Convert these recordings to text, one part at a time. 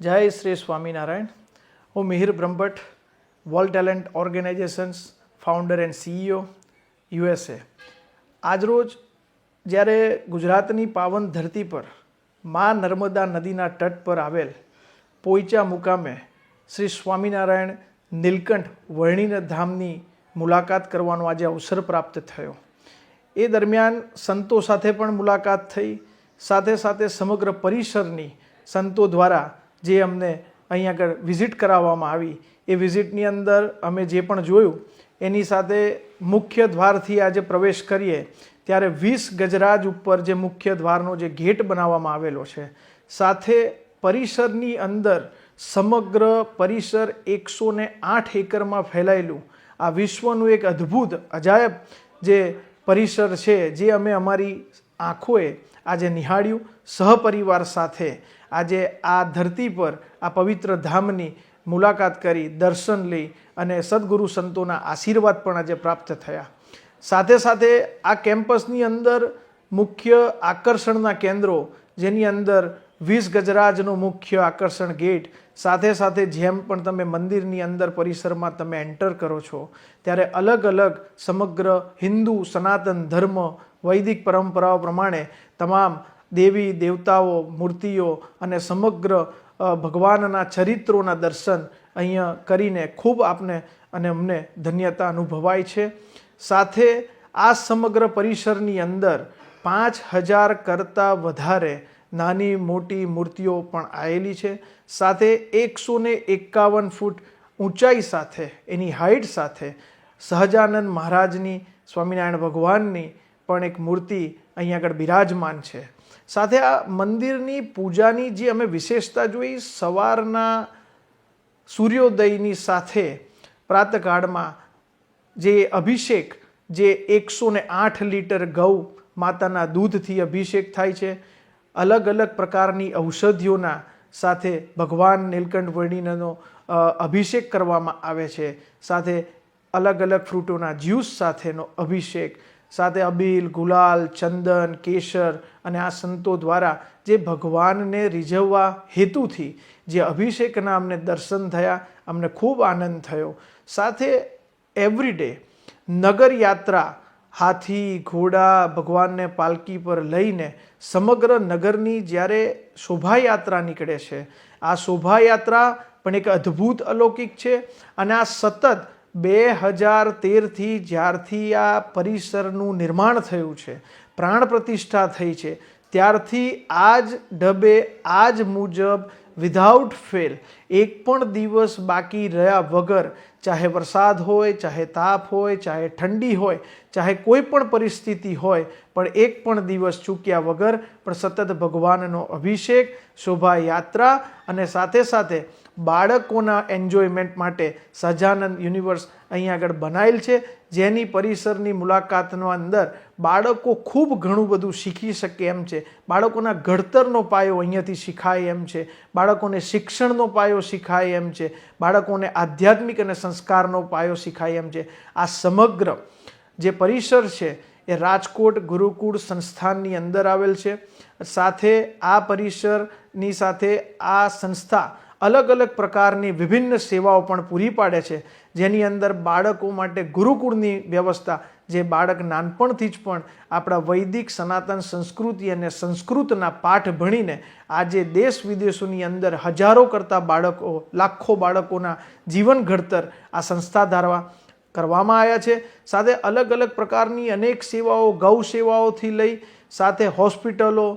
જય શ્રી સ્વામિનારાયણ. હું Mihir Brahmbhatt, world talent organisations founder and CEO USA. આજરોજ જ્યારે ગુજરાતની પાવન ધરતી પર મા નર્મદા નદીના તટ પર આવેલ પોઈચા મુકામે શ્રી સ્વામિનારાયણ નીલકંઠ વર્ણિન ધામની મુલાકાત કરવાનો આજે અવસર પ્રાપ્ત થયો. એ દરમિયાન સંતો સાથે પણ મુલાકાત થઈ, સાથે સાથે સમગ્ર પરિસરની સંતો દ્વારા જે અમને અહીં આગળ વિઝિટ કરાવવામાં આવી એ વિઝિટની અંદર અમે જે પણ જોયું એની સાથે મુખ્ય દ્વારથી આજે પ્રવેશ કરીએ ત્યારે 20 ગજરાજ ઉપર જે મુખ્ય દ્વારનો જે ગેટ બનાવવામાં આવેલો છે, સાથે પરિસરની અંદર સમગ્ર પરિસર 108 એકરમાં ફેલાયેલું આ વિશ્વનું એક અદ્ભુત અજાયબ જે પરિસર છે, જે અમે અમારી આંખોએ આજે નિહાળ્યું. સહપરિવાર સાથે આજે આ ધરતી પર આ પવિત્ર ધામની મુલાકાત કરી, દર્શન લઈ અને સદગુરુ સંતોના આશીર્વાદ પણ આજે પ્રાપ્ત થયા. સાથે સાથે આ કેમ્પસની અંદર મુખ્ય આકર્ષણના કેન્દ્રો, જેની અંદર 20 ગજરાજનો મુખ્ય આકર્ષણ ગેટ, સાથે સાથે જેમ પણ તમે મંદિરની અંદર પરિસરમાં તમે એન્ટર કરો છો ત્યારે અલગ અલગ સમગ્ર હિન્દુ સનાતન ધર્મ વૈદિક પરંપરાઓ પ્રમાણે તમામ દેવી દેવતાઓ, મૂર્તિઓ અને સમગ્ર ભગવાનના ચરિત્રોના દર્શન અહીંયા કરીને ખૂબ આપને અને અમને ધન્યતા અનુભવાય છે. સાથે આ સમગ્ર પરિસરની અંદર 5000 કરતાં વધારે નાની મોટી મૂર્તિઓ પણ આવેલી છે. સાથે 151 ફૂટ ઊંચાઈ સાથે એની હાઇટ સાથે સહજાનંદ મહારાજની, સ્વામિનારાયણ ભગવાનની પણ એક મૂર્તિ અહીં આગળ બિરાજમાન છે. સાથે આ મંદિરની પૂજાની જે અમે વિશેષતા જોઈ, સવારના સૂર્યોદયની સાથે પ્રાતકાળમાં જે અભિષેક, જે 108 લીટર ગૌ માતાના દૂધથી અભિષેક થાય છે, અલગ અલગ પ્રકારની ઔષધિઓના સાથે ભગવાન નીલકંઠ વર્ણિનનો અભિષેક કરવામાં આવે છે. સાથે અલગ અલગ ફ્રૂટોના જ્યુસ સાથેનો અભિષેક, સાથે અબીલ, ગુલાલ, ચંદન, કેસર અને આ સંતો દ્વારા જે ભગવાનને રીઝવવા હેતુથી જે અભિષેકના અમને દર્શન થયા, અમને ખૂબ આનંદ થયો. સાથે એવરીડે નગર યાત્રા, હાથી, ઘોડા, ભગવાનને પાલકી પર લઈને સમગ્ર નગરની જ્યારે શોભાયાત્રા નીકળે છે, આ શોભાયાત્રા પણ એક અદ્ભુત અલૌકિક છે. અને આ સતત 2013થી જ્યારથી આ પરિસરનું નિર્માણ થયું છે, પ્રાણ પ્રતિષ્ઠા થઈ છે, ત્યારથી આજ ઢબે આજ મુજબ વિધાઉટ ફેલ એક પણ દિવસ બાકી રહ્યા વગર, ચાહે વરસાદ હોય, ચાહે તાપ હોય, ચાહે ઠંડી હોય, ચાહે કોઈ પણ પરિસ્થિતિ હોય, પણ એક પણ દિવસ ચૂક્યા વગર પણ સતત ભગવાનનો અભિષેક, શોભાયાત્રા અને સાથે સાથે બાળકોના એન્જોયમેન્ટ માટે સહજાનંદ યુનિવર્સ અહીં આગળ બનાવેલ છે, જેની પરિસરની મુલાકાતનો અંદર બાળકો ખૂબ ઘણું બધું શીખી શકે એમ છે. બાળકોના ઘડતરનો પાયો અહીંયાથી શીખાય એમ છે, બાળકોને શિક્ષણનો પાયો શીખાય એમ છે, બાળકોને આધ્યાત્મિક અને સંસ્કારનો પાયો શીખાય એમ છે. આ સમગ્ર જે પરિસર છે એ રાજકોટ ગુરુકુળ સંસ્થાનની અંદર આવેલ છે. સાથે આ પરિસરની સાથે આ સંસ્થા અલગ અલગ પ્રકારની વિભિન્ન સેવાઓ પણ પૂરી પાડે છે, જેની અંદર બાળકો માટે ગુરુકુળની વ્યવસ્થા, જે બાળક નાનપણથી જ પણ આપણા વૈદિક સનાતન સંસ્કૃતિ અને સંસ્કૃતના પાઠ ભણીને આજે દેશ વિદેશોની અંદર હજારો કરતાં બાળકો, લાખો બાળકોના જીવન ઘડતર આ સંસ્થા દ્વારા કરવામાં આવ્યા છે. સાથે અલગ અલગ પ્રકારની અનેક સેવાઓ, ગૌ સેવાઓથી લઈ સાથે હોસ્પિટલો,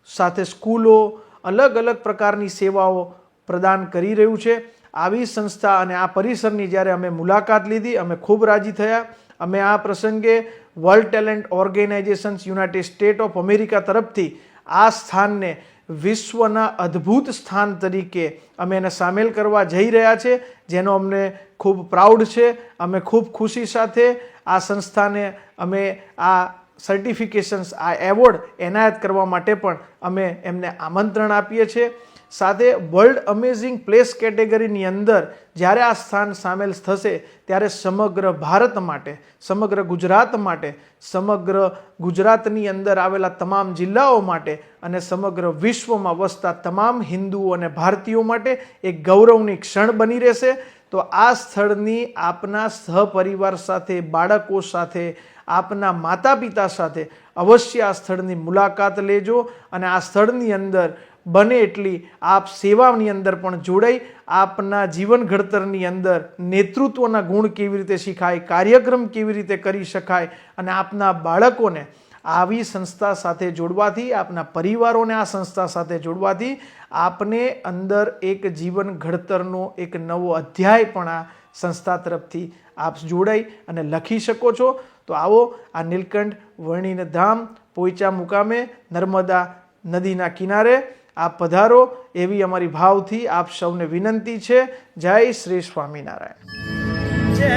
સાથે સ્કૂલો, અલગ અલગ પ્રકારની સેવાઓ પ્રદાન કરી રહ્યું છે. આવી સંસ્થા અને આ પરિસરની જ્યારે અમે મુલાકાત લીધી, અમે ખૂબ રાજી થયા. અમે આ પ્રસંગે world talent organisations United state of America તરફથી આ સ્થાનને વિશ્વના અદ્ભુત સ્થાન તરીકે અમે એને સામેલ કરવા જઈ રહ્યા છે, જેનો અમને ખૂબ પ્રાઉડ છે. અમે ખૂબ ખુશી સાથે આ સંસ્થાને અમે આ સર્ટિફિકેશન્સ, આ એવોર્ડ એનાયત કરવા માટે પણ અમે એમને આમંત્રણ આપીએ છીએ. સાથે વર્લ્ડ અમેઝિંગ પ્લેસ કેટેગરીની અંદર જ્યારે આ સ્થાન સામેલ થશે ત્યારે સમગ્ર ભારત માટે, સમગ્ર ગુજરાત માટે, સમગ્ર ગુજરાતની અંદર આવેલા તમામ જિલ્લાઓ માટે અને સમગ્ર વિશ્વમાં વસતા તમામ હિન્દુઓ અને ભારતીયો માટે એક ગૌરવની ક્ષણ બની રહેશે. તો આ સ્થળની આપના સહપરિવાર સાથે, બાળકો સાથે, આપના માતા પિતા સાથે અવશ્ય આ સ્થળની મુલાકાત લેજો અને આ સ્થળની અંદર બને એટલી આપ સેવાની અંદર પણ જોડાઈ આપના જીવન ઘડતરની અંદર નેતૃત્વના ગુણ કેવી રીતે શીખાય, કાર્યક્રમ કેવી રીતે કરી શકાય અને આપના બાળકોને આવી સંસ્થા સાથે જોડવાથી, આપના પરિવારોને આ સંસ્થા સાથે જોડવાથી આપને અંદર એક જીવન ઘડતરનો એક નવો અધ્યાય પણ આ સંસ્થા તરફથી આપ જોડાઈ અને લખી શકો છો. તો આવો આ નીલકંઠ વર્ણિન ધામ પોઈચા મુકામે નર્મદા નદીના કિનારે આપ પધારો એવી અમારી ભાવથી આપ સૌને વિનંતી છે. જય શ્રી સ્વામિનારાયણ. જય